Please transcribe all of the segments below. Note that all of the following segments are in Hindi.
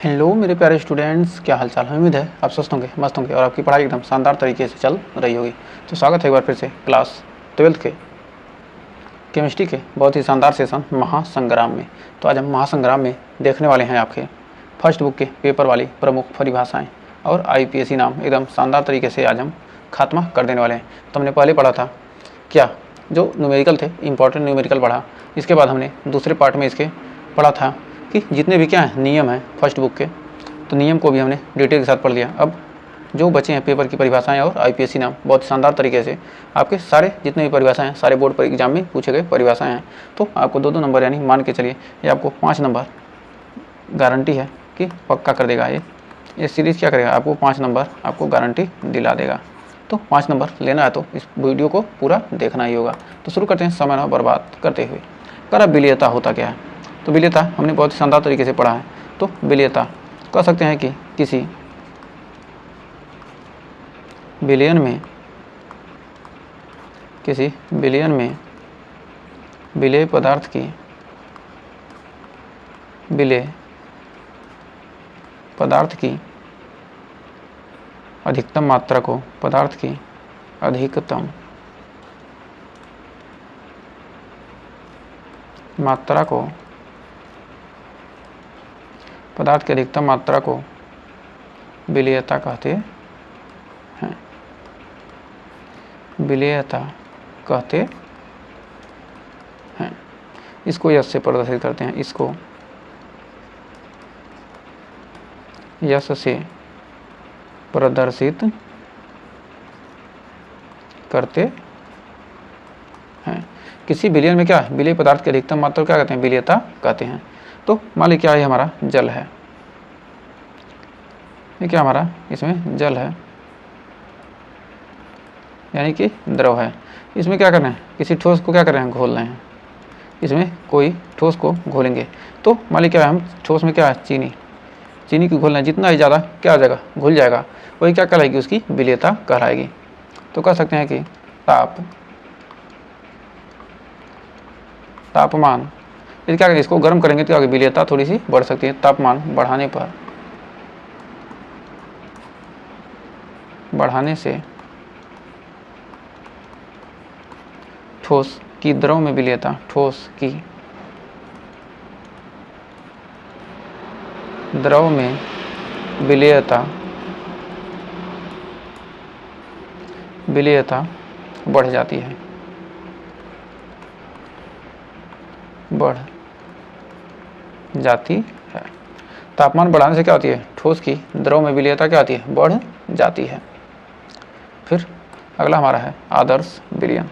हेलो मेरे प्यारे स्टूडेंट्स, क्या हालचाल है। उम्मीद है आप स्वस्थ होंगे, मस्त होंगे और आपकी पढ़ाई एकदम शानदार तरीके से चल रही होगी। तो स्वागत है एक बार फिर से क्लास 12th के केमिस्ट्री के बहुत ही शानदार सेशन महासंग्राम में। तो आज हम महासंग्राम में देखने वाले हैं आपके फर्स्ट बुक के पेपर वाली प्रमुख परिभाषाएँ और IPSC नाम एकदम शानदार तरीके से आज हम खात्मा कर देने वाले हैं। तो हमने पहले पढ़ा था क्या, जो न्यूमेरिकल थे, इंपॉर्टेंट न्यूमेरिकल पढ़ा। इसके बाद हमने दूसरे पार्ट में इसके पढ़ा था कि जितने भी क्या हैं नियम हैं फर्स्ट बुक के, तो नियम को भी हमने डिटेल के साथ पढ़ लिया। अब जो बचे हैं पेपर की परिभाषाएं और IPSC नाम बहुत शानदार तरीके से आपके सारे जितने भी परिभाषाएं हैं, सारे बोर्ड पर एग्जाम में पूछे गए परिभाषाएं हैं, तो आपको 2-2 नंबर यानी मान के चलिए ये आपको 5 नंबर गारंटी है कि पक्का कर देगा। ये सीरीज़ क्या करेगा, आपको 5 नंबर आपको गारंटी दिला देगा। तो 5 नंबर लेना है तो इस वीडियो को पूरा देखना ही होगा। तो शुरू करते हैं समय न बर्बाद करते हुए। कर अब विलेयता होता क्या है। तो विलेयता हमने बहुत शानदार तरीके से पढ़ा है। तो विलेयता कह सकते हैं कि किसी विलयन में विलेय पदार्थ की अधिकतम मात्रा को पदार्थ की अधिकतम मात्रा को विलेयता कहते हैं। इसको यश से प्रदर्शित करते हैं। इसको यश से प्रदर्शित करते हैं। किसी विलयन में क्या विलेय पदार्थ की अधिकतम मात्रा क्या कहते हैं, विलेयता कहते हैं। तो मान लीजिए क्या है, हमारा जल है। ये क्या हमारा इसमें जल है यानी कि द्रव है। इसमें क्या करना है, किसी ठोस को क्या कर रहे हैं, घोल रहे हैं। इसमें कोई ठोस को घोलेंगे तो मान लीजिए क्या है, हम ठोस में क्या है, चीनी को घोलना है। जितना ही ज़्यादा क्या हो जाएगा, घुल जाएगा, वही क्या कहलाएगी, उसकी विलेयता कहलाएगी। तो कह सकते हैं कि तापमान यदि क्या करेंगे, इसको गर्म करेंगे तो आगे विलेयता थोड़ी सी बढ़ सकती है। तापमान बढ़ाने से ठोस की द्रव में विलेयता विलेयता बढ़ जाती है। तापमान बढ़ाने से क्या होती है, ठोस की द्रव में विलेयता क्या होती है, बढ़ जाती है। फिर अगला हमारा है आदर्श विलयन।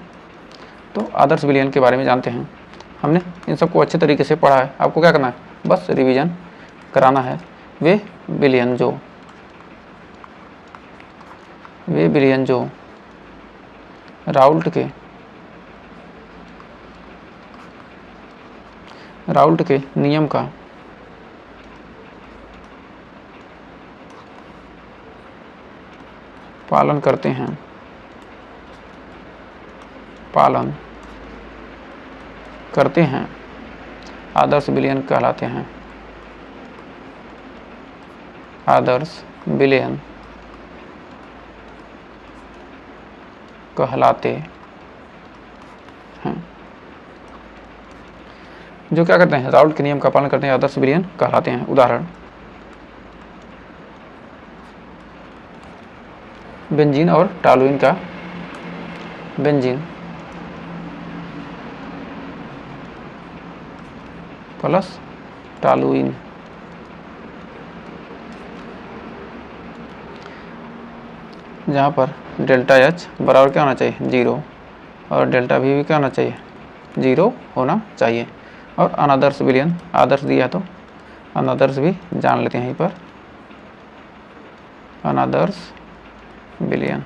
तो आदर्श विलयन के बारे में जानते हैं। हमने इन सबको अच्छे तरीके से पढ़ा है। आपको क्या करना है, बस रिवीजन कराना है। वे विलयन जो राउल्ट के नियम का पालन करते हैं आदर्श विलयन कहलाते हैं। जो क्या करते हैं, राउल्ट के नियम का पालन करते हैं, आदर्श विलयन कहलाते हैं। उदाहरण बेंजीन और टॉलुइन का। बेंजीन प्लस टॉलुइन जहाँ पर डेल्टा H बराबर क्या होना चाहिए, 0, और डेल्टा V भी क्या होना चाहिए, 0 होना चाहिए। और अनादर्श विलयन, आदर्श दिया तो अनादर्श भी जान लेते हैं यहीं पर। अनादर्श विलयन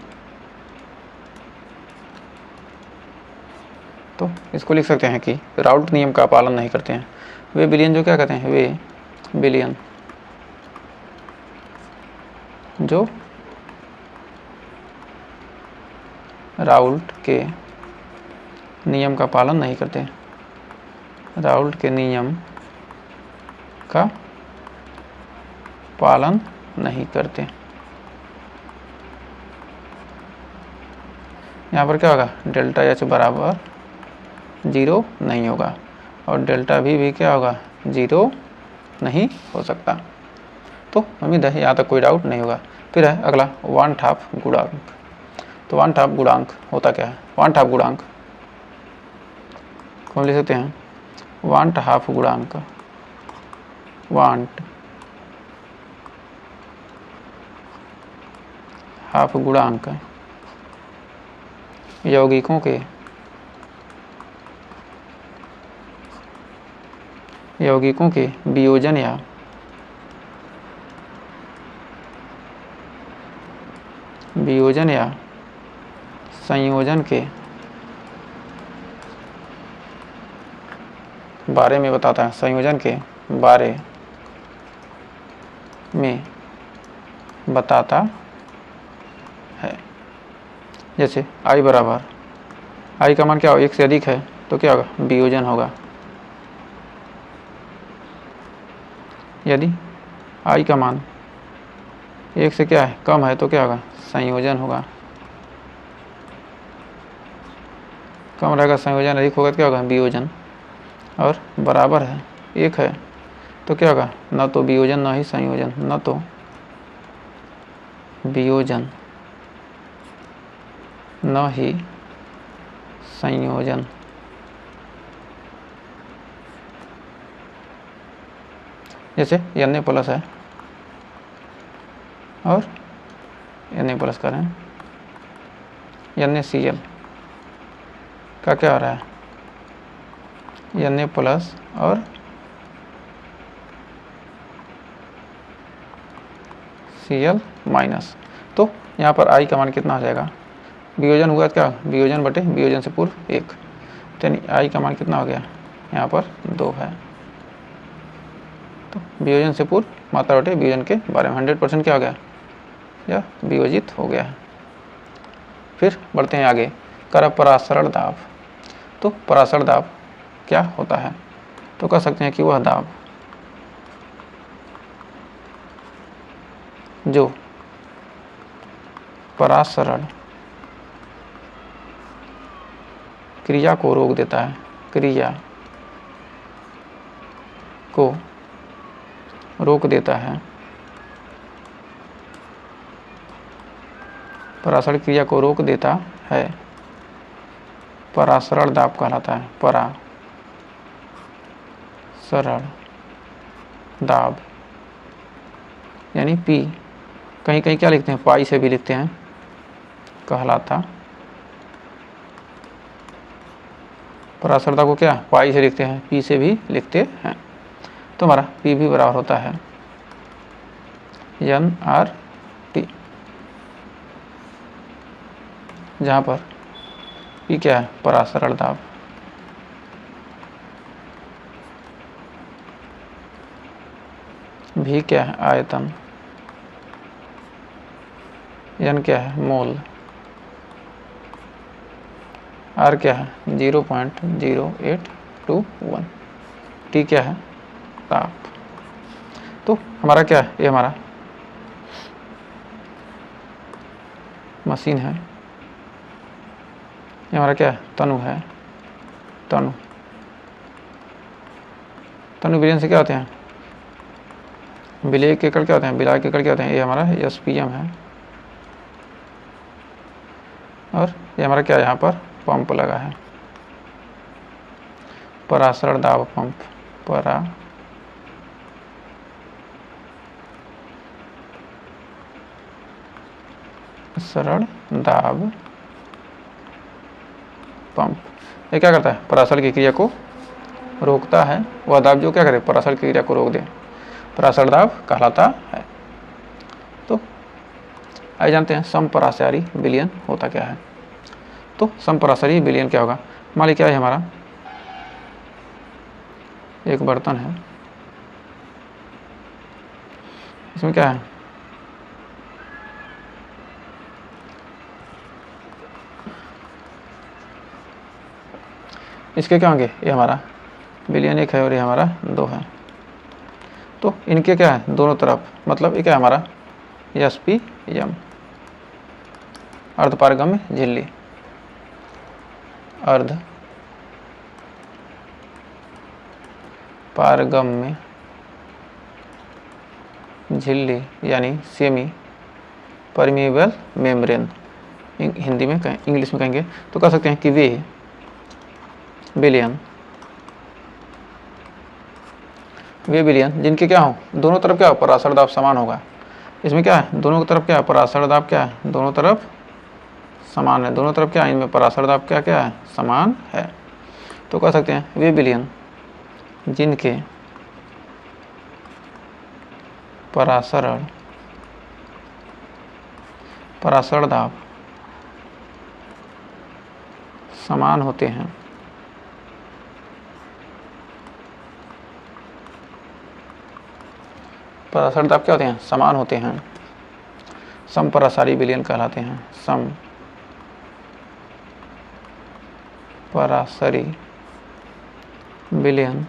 तो इसको लिख सकते हैं कि राउल्ट नियम का पालन नहीं करते हैं। वे विलयन जो क्या कहते हैं, वे विलयन जो राउल्ट के नियम का पालन नहीं करते। राउल्ट के नियम का पालन नहीं करते। यहाँ पर क्या होगा, डेल्टा एच बराबर 0 नहीं होगा और डेल्टा भी क्या होगा, 0 नहीं हो सकता। तो उम्मीद है यहाँ तक कोई डाउट नहीं होगा। फिर है अगला वांट हाफ गुणांक। तो वांट हाफ गुणांक होता क्या है? वांट हाफ गुणांक को हम लिख सकते हैं वांट हाफ गुणांक, वांट हाफ गुणांक यौगिकों के वियोजन या संयोजन के बारे में बताता है। संयोजन के बारे में बताता है। जैसे i बराबर, i का मान क्या हो, 1 से अधिक है तो क्या होगा, वियोजन होगा। यदि i का मान 1 से क्या है, कम है तो क्या होगा, संयोजन होगा। कम रहेगा संयोजन, अधिक होगा तो क्या होगा, वियोजन। और बराबर है 1 है तो क्या होगा, न तो वियोजन न ही संयोजन, न तो वियोजन न ही संयोजन। जैसे Na प्लस है और Na प्लस करें, NaCl का क्या हो रहा है, Na प्लस और Cl माइनस। तो यहाँ पर I का मान कितना हो जाएगा, वियोजन हुआ तो क्या, वियोजन बटे वियोजन से पूर्व 1, तो यानी I का मान कितना हो गया, यहाँ पर 2 है। तो वियोजन से पूर्व मात्रा बटे वियोजन के बारे में 100% क्या हो गया, यह वियोजित हो गया है। फिर बढ़ते हैं आगे, कर परासरण दाब। तो परासरण दाब क्या होता है, तो कह सकते हैं कि वह दाब जो परासरण क्रिया को रोक देता है, क्रिया को रोक देता है, परासरण क्रिया को रोक देता है, परासरण दाब कहलाता है। परासरण दाब यानी P, कहीं कहीं क्या लिखते हैं, पाई से भी लिखते हैं, कहलाता। परासरण दाब को क्या पाई से लिखते हैं, P से भी लिखते हैं। तो हमारा P भी बराबर होता है nRT, जहाँ पर P क्या है, परासरण दाब। V क्या है, आयतन। N क्या है, मोल। R क्या है, 0.0821। T क्या है, ताप। तो हमारा क्या है, ये हमारा मशीन है, ये हमारा क्या है, तनु है। तनु विलयन से क्या होते हैं, विलय के एकड़ क्या होते हैं, विलाय के एकड़ क्या होते हैं, ये हमारा SPM है। और ये हमारा क्या, यहाँ पर पंप लगा है, परासरण दाब पंप। परासरण दाब पंप ये क्या करता है, परासरण की क्रिया को रोकता है। वह दाब जो क्या करे, परासरण की क्रिया को रोक दे, परासरण दाब कहलाता है। तो आइए जानते हैं समपराशरी विलयन होता क्या है। तो समपराशरी विलयन क्या होगा, मान लीजिए क्या है, हमारा एक बर्तन है, इसमें क्या है, इसके क्या होंगे, ये हमारा विलयन 1 है और ये हमारा 2 है। तो इनके क्या है दोनों तरफ, मतलब ये क्या है हमारा SPM अर्धपारगम्य झिल्ली, अर्ध पारगम्य झिल्ली यानी सेमी परमिएबल मेम्ब्रेन हिंदी में कहें, इंग्लिश में कहेंगे तो कह सकते हैं कि वे विलियन जिनके क्या हो दोनों तरफ क्या हो परासर दाब समान होगा। इसमें क्या है दोनों तरफ क्या है परासर दाब क्या है दोनों तरफ समान है, दोनों तरफ क्या है इनमें परासर दाब क्या क्या है समान है। तो कह सकते हैं वे विलियन जिनके परासर दाब समान होते हैं, परासर दाब क्या होते हैं समान होते हैं, समपरासारी विलयन कहलाते हैं, समपरासारी विलयन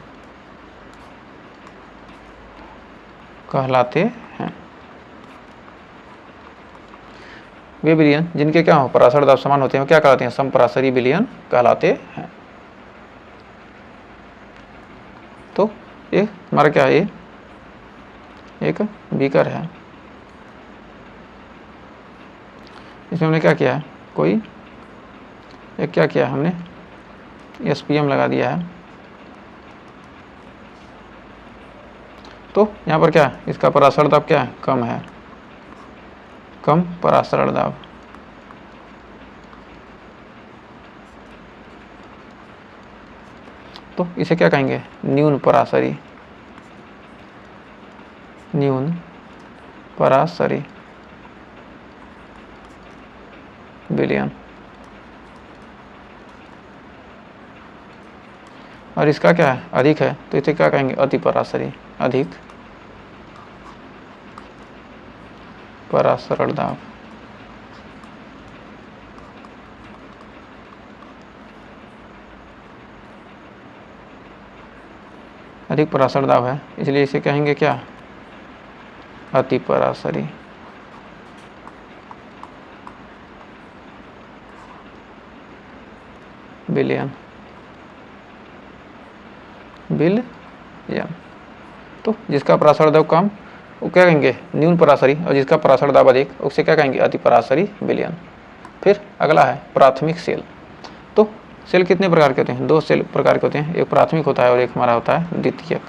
कहलाते हैं। वे विलयन जिनके क्या हो परासर दाब समान होते हैं क्या कहलाते हैं समपरासरी विलयन कहलाते हैं। तो ये हमारा क्या है एक बीकर है, इसमें हमने क्या किया है कोई एक क्या किया हमने SPM लगा दिया है। तो यहाँ पर क्या है इसका परासर दाब क्या है कम है, कम परासर दाब। तो इसे क्या कहेंगे न्यून परासरी विलयन। और इसका क्या है अधिक है तो इसे क्या कहेंगे अति परासरी, अधिक परासर दाब। अधिक परासर दाब है इसलिए इसे कहेंगे क्या अति परासरी विलयन। तो जिसका परासर दाब कम वो क्या कहेंगे न्यून परासरी, और जिसका परासर दाब अधिक उसे क्या कहेंगे अति परासरी विलयन। फिर अगला है प्राथमिक सेल। तो सेल कितने प्रकार के होते हैं दो सेल प्रकार के होते हैं, एक प्राथमिक होता है और एक हमारा होता है द्वितीयक।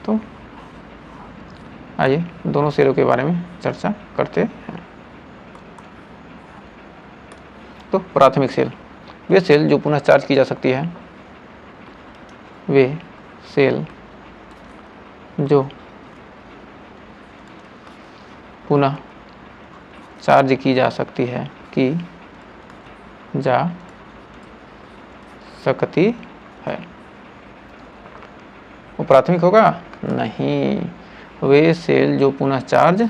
तो आइए दोनों सेलों के बारे में चर्चा करते हैं। तो प्राथमिक सेल वे सेल जो पुनः चार्ज की जा सकती है, वे सेल जो पुनः चार्ज की जा सकती है वो प्राथमिक होगा नहीं, वे सेल जो पुनः चार्ज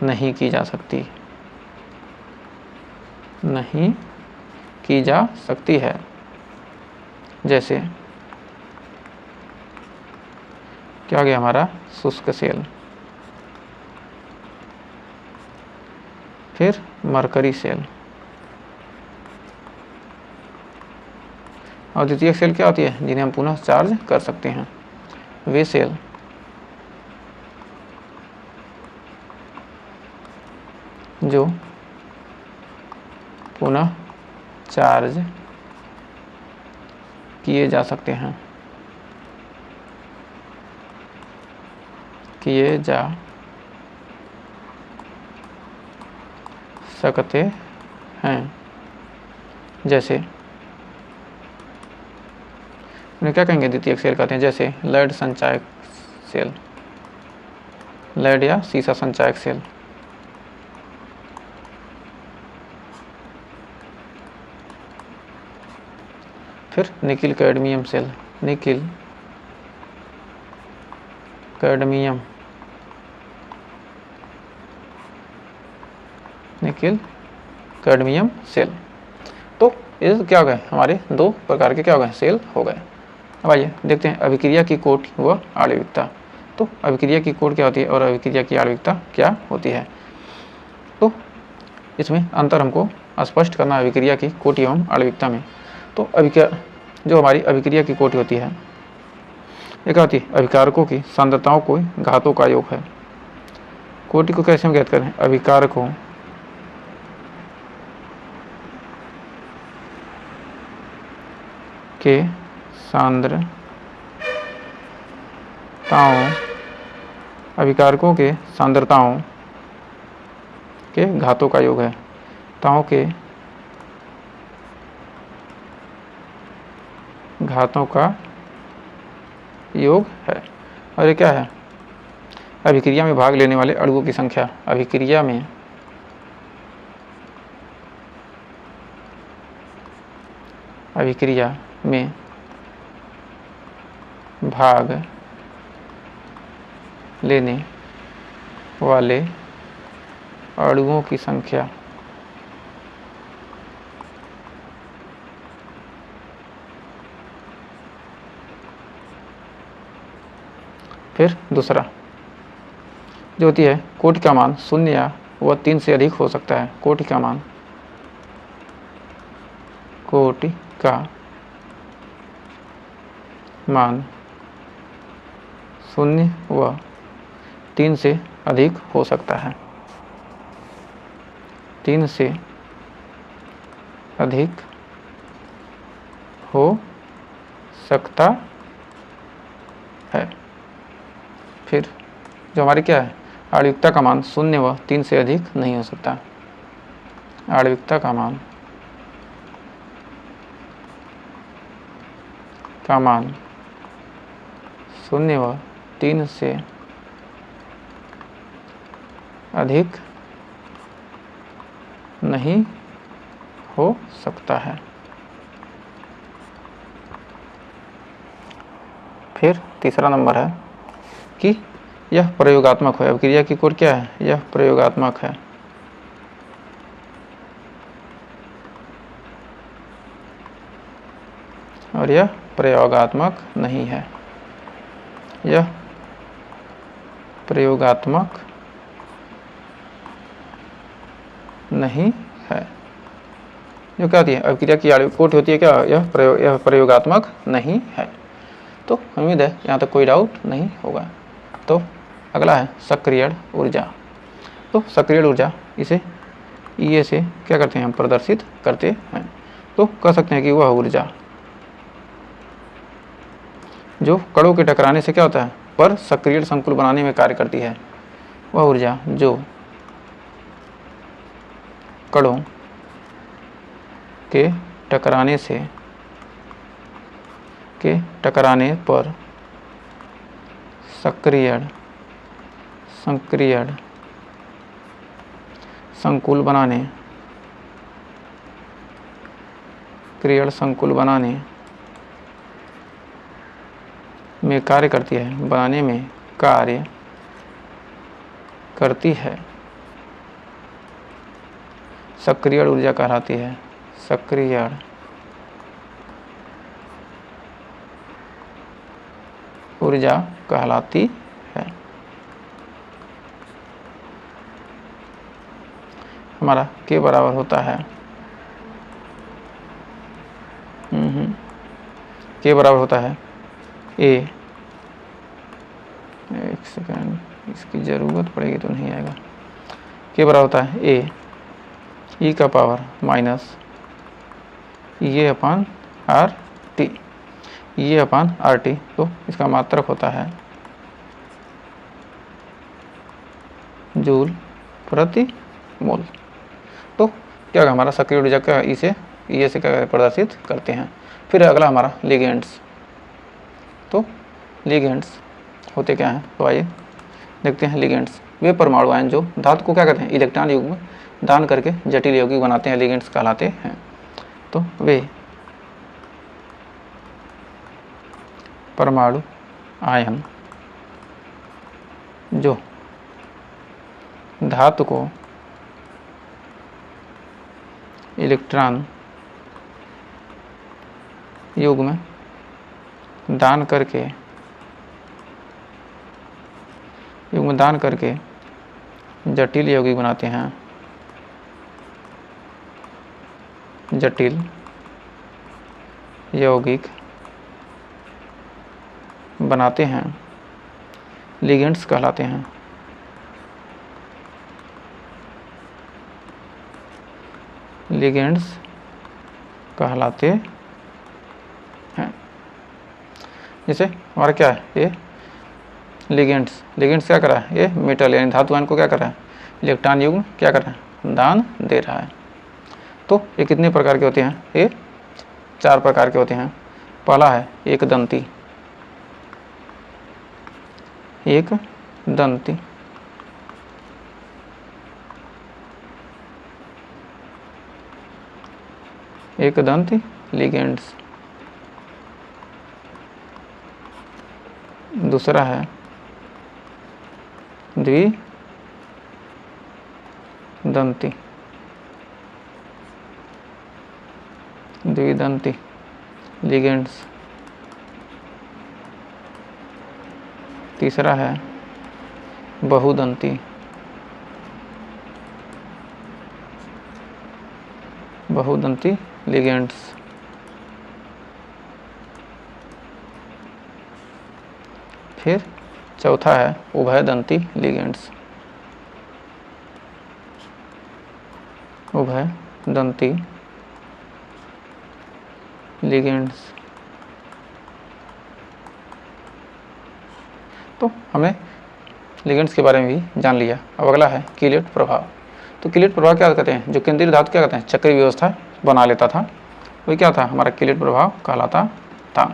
नहीं की जा सकती है, जैसे क्या हो गया हमारा शुष्क सेल, फिर मरकरी सेल। और द्वितीयक सेल क्या होती है जिन्हें हम पुनः चार्ज कर सकते हैं, वे सेल जो पुनः चार्ज किए जा सकते हैं, जैसे उन्हें क्या कहेंगे द्वितीयक सेल कहते हैं, जैसे लेड संचायक सेल, लेड या सीसा संचायक सेल। फिर nickel cadmium cell, nickel cadmium cell. ये क्या हो गए, हमारे 2 प्रकार के क्या हो गए, सेल हो गए। अब आइए देखते हैं अभिक्रिया की कोटि व आणविकता। तो अभिक्रिया की कोटि क्या होती है और अभिक्रिया की आणविकता क्या होती है। तो इसमें अंतर हमको स्पष्ट करना है अभिक्रिया की कोटि एवं आणविकता में। तो अभिक्रिया, जो हमारी अभिक्रिया की कोटि होती है, ये क्या होती है, अभिकारकों की सांद्रताओं को घातों का योग है। कोटि को कैसे हम ज्ञात करें, अभिकारकों के सांद्रताओं, अभिकारकों के सांद्रताओं के घातों का योग है, ताओं के घातों का योग है। और ये क्या है, अभिक्रिया में भाग लेने वाले अणुओं की संख्या, अभिक्रिया में भाग लेने वाले अणुओं की संख्या फिर दूसरा जो होती है, कोटि का मान 0 या वह 3 से अधिक हो सकता है। कोटि का मान 0 व 3 से अधिक हो सकता है। 3 से अधिक हो सकता है। फिर जो हमारी क्या है, आणविकता का मान 0 व 3 से अधिक नहीं हो सकता। आणविकता का मान 0 व 3 से अधिक नहीं हो सकता है। फिर तीसरा नंबर है कि यह प्रयोगात्मक है। अभिक्रिया की कोटि क्या है, यह प्रयोगात्मक है। और यह प्रयोगात्मक नहीं है। यह प्रयोगात्मक नहीं है। जो क्या होती है, अभिक्रिया की आणविक कोटि होती है क्या, यह प्रयोगात्मक नहीं है। तो उम्मीद है यहाँ तक कोई डाउट नहीं होगा। तो अगला है सक्रियण ऊर्जा। तो सक्रियण ऊर्जा, इसे ये से क्या करते हैं, हम प्रदर्शित करते हैं। तो कह सकते हैं कि वह ऊर्जा जो कणों के टकराने से क्या होता है, पर सक्रियण संकुल बनाने में कार्य करती है। वह ऊर्जा जो कणों के टकराने पर सक्रियण संकुल बनाने में कार्य करती है, बनाने में कार्य करती है, सक्रियण ऊर्जा कहलाती है। सक्रियण ऊर्जा कहलाती है। हमारा के बराबर होता है के बराबर होता है ए, एक सेकेंड, इसकी ज़रूरत पड़ेगी तो नहीं आएगा। के बराबर होता है ए ई का पावर माइनस ये अपान आर टी, ये अपान आर टी। तो इसका मात्रक होता है जूल प्रति मोल। तो क्या होगा, हमारा सक्रिय ऊर्जा का इसे ये से क्या प्रदर्शित करते हैं। फिर अगला हमारा लिगेंड्स। तो लिगेंड्स होते क्या हैं, तो आइए देखते हैं। लिगेंड्स वे परमाणु आयन जो धातु को क्या करते हैं, इलेक्ट्रॉन युग्म दान करके जटिल यौगिक बनाते हैं, लिगेंड्स कहलाते हैं। तो वे परमाणु आयन जो धातु को इलेक्ट्रॉन युग्म दान करके जटिल यौगिक बनाते हैं, जटिल यौगिक बनाते हैं, लिगेंड्स कहलाते हैं। लिगेंड्स कहलाते हैं। जैसे हमारा क्या है, ये लिगेंड्स क्या कर रहा है, ये मेटल यानी धातु आयन को क्या कर रहा है, इलेक्ट्रॉन युग्म क्या कर रहा है, दान दे रहा है। तो ये कितने प्रकार के होते हैं, ये 4 प्रकार के होते हैं। पहला है एक दंती, एक दंती, एक दंती लिगेंड्स। दूसरा है द्विदंती, द्विदंती लिगेंड्स। तीसरा है बहुदंती, बहुदंती लिगेंड्स। फिर चौथा है उभयदंती लिगेंड्स, उभयदंती लिगेंड्स। तो हमने लिगेंड्स के बारे में भी जान लिया। अब अगला है कीलेट प्रभाव। तो कीलेट प्रभाव क्या कहते हैं, जो केंद्रीय धातु क्या कहते हैं, चक्रीय व्यवस्था बना लेता था, वही क्या था, हमारा कीलेट प्रभाव कहलाता था।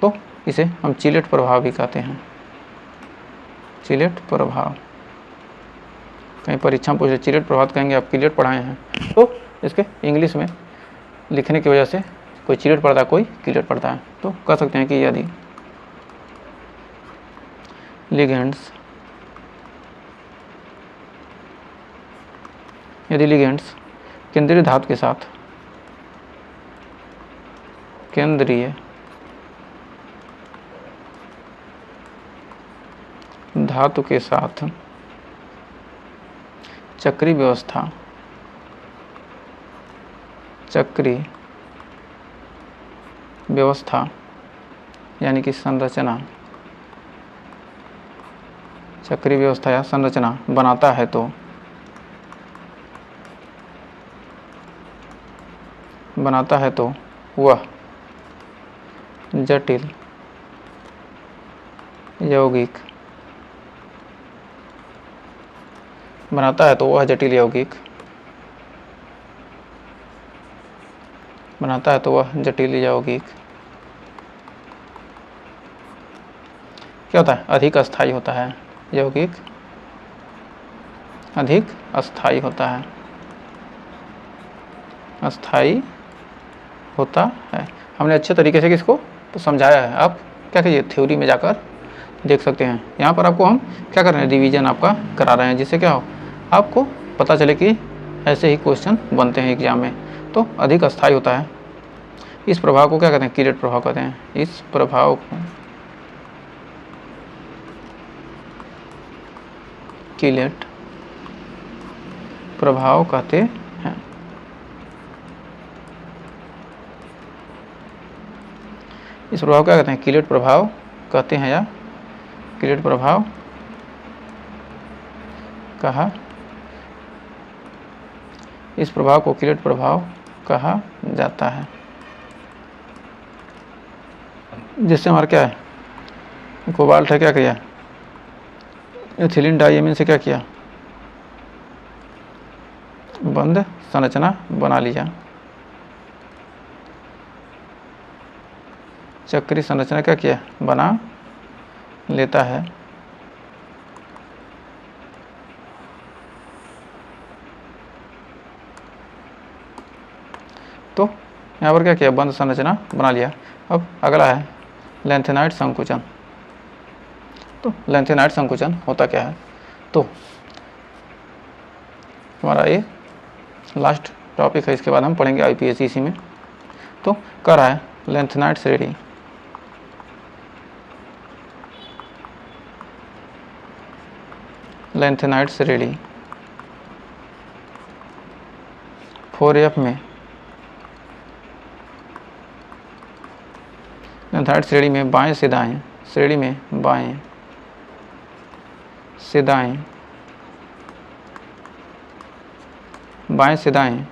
तो इसे हम चिलेट प्रभाव भी कहते हैं, चिलेट प्रभाव। कहीं परीक्षा में पूछे चिलेट प्रभाव कहेंगे आप कीलेट पढ़ाए हैं, तो इसके इंग्लिश में लिखने की वजह से कोई चिलेट पढ़ता है, कोई कीलेट पढ़ता है। तो कह सकते हैं कि यदि लिगेंड्स केंद्रीय धातु के साथ, केंद्रीय धातु के साथ चक्रीय व्यवस्था, चक्रीय व्यवस्था यानी कि संरचना, चक्रीय व्यवस्था या संरचना बनाता है, तो वह जटिल यौगिक बनाता है, तो वह जटिल यौगिक बनाता है, तो वह जटिल यौगिक क्या होता है, अधिक अस्थायी होता है। यौगिक अधिक अस्थायी होता है, अस्थायी होता है। हमने अच्छे तरीके से किसको तो समझाया है। आप क्या करिए, थ्योरी में जाकर देख सकते हैं। यहाँ पर आपको हम क्या कर रहे हैं, रिवीजन आपका करा रहे हैं, जिससे क्या हो, आपको पता चले कि ऐसे ही क्वेश्चन बनते हैं एग्जाम में। तो अधिक अस्थायी होता है। इस प्रभाव को क्या कहते हैं, कीलेट प्रभाव कहते हैं। इस प्रभाव को कीलेट प्रभाव कहते हैं। इस प्रभाव क्या कहते हैं, कीलेट प्रभाव कहते हैं या कीलेट प्रभाव कहा, इस प्रभाव को कीलेट प्रभाव कहा जाता है। जिससे हमारा क्या है, कोबाल्ट है, क्या किया, एथिलीन डाइमीन से क्या किया, बंद संरचना बना लिया, चक्रीय संरचना क्या किया, बना लेता है। तो यहाँ पर क्या किया, बंद संरचना बना लिया। अब अगला है लैंथेनाइड संकुचन। तो लैंथेनाइड संकुचन होता क्या है, तो हमारा ये लास्ट टॉपिक है, इसके बाद हम पढ़ेंगे IPSC में। तो कह रहा है लेंथेनाइड श्रेणी लेंथेनाइड श्रेणी 4F में लेंथेनाइड श्रेणी में बाएं से दाएं श्रेणी में बाएं से दाएं बाएं से दाएं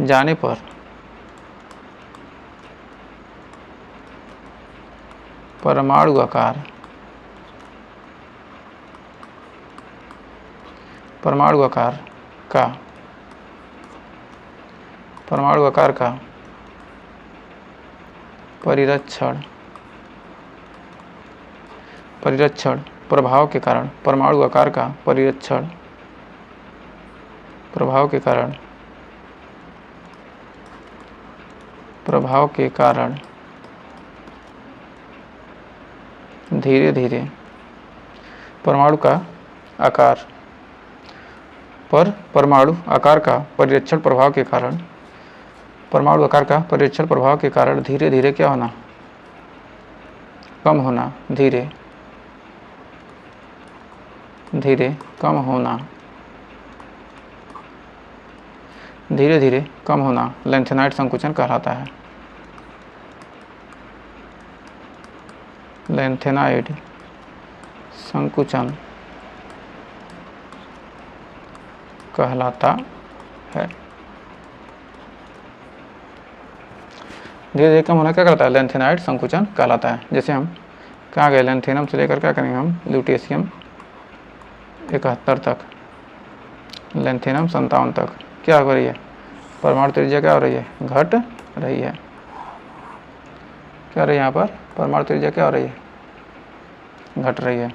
जाने पर परमाणु आकार का परिरक्षण प्रभाव के कारण परमाणु आकार का परिरक्षण प्रभाव के कारण धीरे धीरे परमाणु का आकार परमाणु आकार का परिरक्षण प्रभाव के कारण परमाणु आकार का परिरक्षण प्रभाव के कारण धीरे धीरे क्या होना, कम होना, धीरे धीरे कम होना, धीरे धीरे कम होना लेंथेनाइड संकुचन कहलाता है। लेंथेनाइड संकुचन कहलाता है। धीरे धीरे कम होना क्या कहलाता है, लेंथेनाइड संकुचन कहलाता है। जैसे हम कहाँ गए, लेंथेनम से लेकर क्या करेंगे हम, ल्यूटेशियम 71 तक, लेंथेनम 57 तक क्या हो रही है, परमाणु त्रिज्या क्या हो रही है, घट रही है। क्या हो रही है यहाँ पर, परमाणु त्रिज्या क्या हो रही है, घट रही है।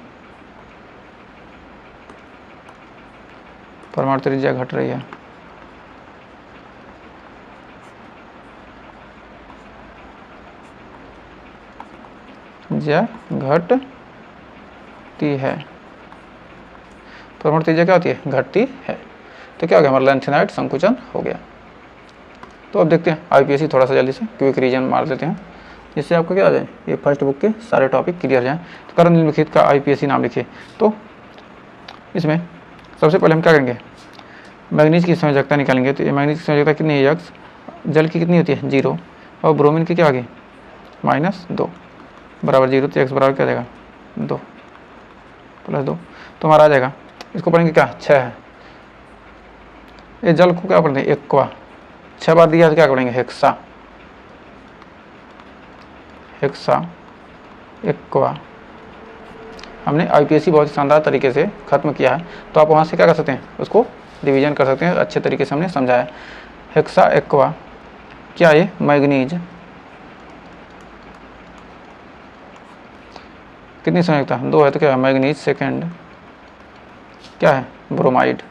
परमाणु त्रिज्या घट रही है। त्रिज्या घटती है, परमाणु त्रिज्या क्या होती है, घटती है। तो क्या हो गया, हमारा लेंथेनाइड संकुचन हो गया। तो अब देखते हैं आईपीएससी थोड़ा सा जल्दी से क्विक रीजन मार देते हैं, जिससे आपको क्या आ जाए, ये फर्स्ट बुक के सारे टॉपिक क्लियर जाएँ। तो कर्ण निम्नलिखित का आईपीएससी नाम लिखिए। तो इसमें सबसे पहले हम क्या करेंगे, मैग्नीज की संयोजकता निकालेंगे। तो ये मैग्नीज की संयोजकता कितनी है, यक्स, जल की कितनी होती है 0, और ब्रोमीन की क्या आगे -2 बराबर 0। तो एक्स बराबर क्या आ जाएगा 2 + 2, तो हमारा आ जाएगा, इसको पढ़ेंगे क्या 6 है। ये जल को क्या पढ़ते हैं, एक्वा, 6 बार दिया तो क्या पढ़ेंगे, हेक्सा, एक्वा। हमने आईपीएससी बहुत ही शानदार तरीके से खत्म किया है, तो आप वहाँ से क्या कर सकते हैं, उसको रिवीजन कर सकते हैं। अच्छे तरीके से हमने समझाया। हेक्सा एक्वा क्या, ये मैग्नीज कितनी संयोजकता 2 है, तो क्या है मैग्नीज सेकेंड क्या है, ब्रोमाइड।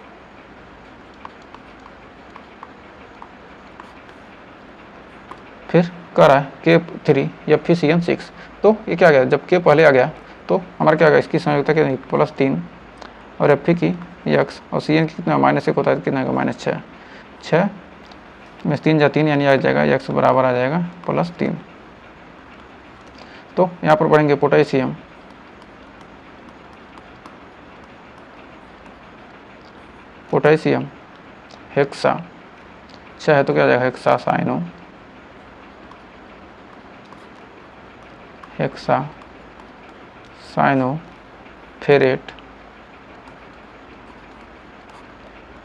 फिर कह रहा है K3 FeCN6, तो ये क्या गया, जब K पहले आ गया तो हमारा क्या आ गया, इसकी संयोजकता क्या +3, और Fe की x, और Cn की कितना -1 होता है, कितना -6, 6 में 3 जा 3 यानी आ जाएगा x बराबर आ जाएगा +3। तो यहाँ पर पढ़ेंगे पोटेशियम, हेक्सा 6 है तो क्या आ जाएगा, हेक्सा साइनो फेरेट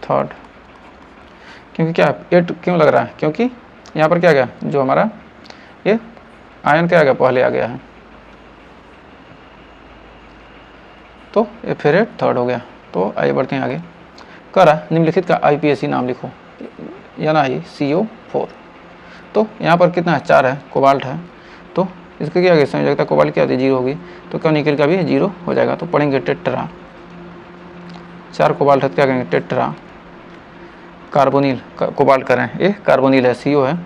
थर्ड। क्योंकि क्या 8 क्यों लग रहा है, क्योंकि यहाँ पर क्या आ गया, जो हमारा ये आयन क्या आ गया, पहले आ गया है, तो ये फेरेट थर्ड हो गया। तो आइए बढ़ते हैं आगे। कह रहा निम्नलिखित का आईपीएससी नाम लिखो, NiCO4। तो यहाँ पर कितना है, 4 है, कोबाल्ट है, तो इसका क्या होगा, संयोजकता कोबाल्ट क्या होती है 0 होगी, तो क्या निकल का भी 0 हो जाएगा। तो पढ़ेंगे टेट्रा, 4 कोबाल्ट है तो क्या करेंगे, टेट्रा कार्बोनिल, कोबाल्ट करें, ये कार्बोनिल है, CO है,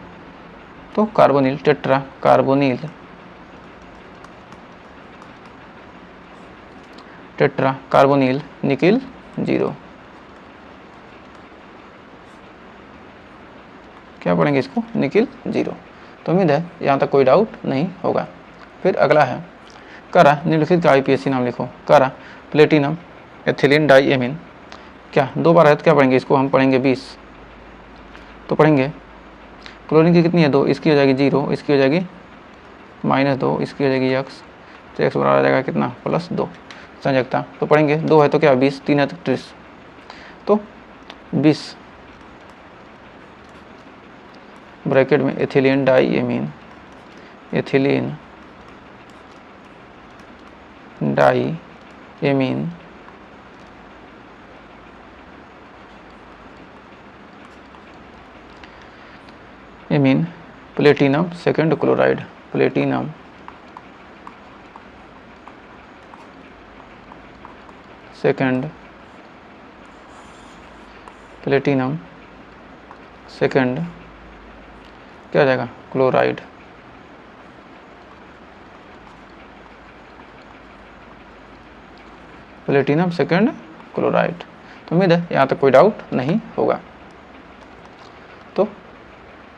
तो carbonyl, tetra carbonyl, tetra carbonyl nickel 0। क्या पढ़ेंगे इसको, निकिल 0। तो उम्मीद है यहाँ तक कोई डाउट नहीं होगा। फिर अगला है, कह रहा निम्नलिखित का IUPAC नाम लिखो। कह रहा प्लेटिनम एथिलीन डाईएमीन, क्या 2 बार है तो क्या पढ़ेंगे, इसको हम पढ़ेंगे 20, तो पढ़ेंगे क्लोरीन की कितनी है 2, इसकी हो जाएगी 0, इसकी हो जाएगी -2, इसकी हो जाएगी x, तो x बराबर आ जाएगा कितना +2 संयोजकता। तो पढ़ेंगे 2 है तो क्या 20, 3 है तो 30, तो 20 ब्रैकेट में ethylene diamine, ethylene diamine amine platinum second chloride, platinum second, platinum second क्या हो जाएगा क्लोराइड, प्लेटिनम सेकेंड क्लोराइड। तो उम्मीद है यहाँ तक कोई डाउट नहीं होगा। तो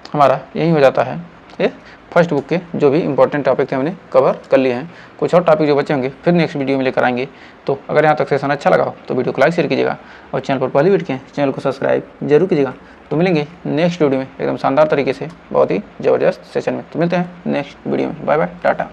हमारा यही हो जाता है, ये फर्स्ट बुक के जो भी इंपॉर्टेंट टॉपिक थे हमने कवर कर लिए हैं। कुछ और टॉपिक जो बचे होंगे फिर नेक्स्ट वीडियो में लेकर आएंगे। तो अगर यहाँ तक सेशन अच्छा लगा हो तो वीडियो को लाइक शेयर कीजिएगा और चैनल पर पहली वीडियो के चैनल को सब्सक्राइब जरूर कीजिएगा। तो मिलेंगे नेक्स्ट वीडियो में एकदम शानदार तरीके से, बहुत ही ज़बरदस्त सेशन में। तो मिलते हैं नेक्स्ट वीडियो में। Bye bye, Tata.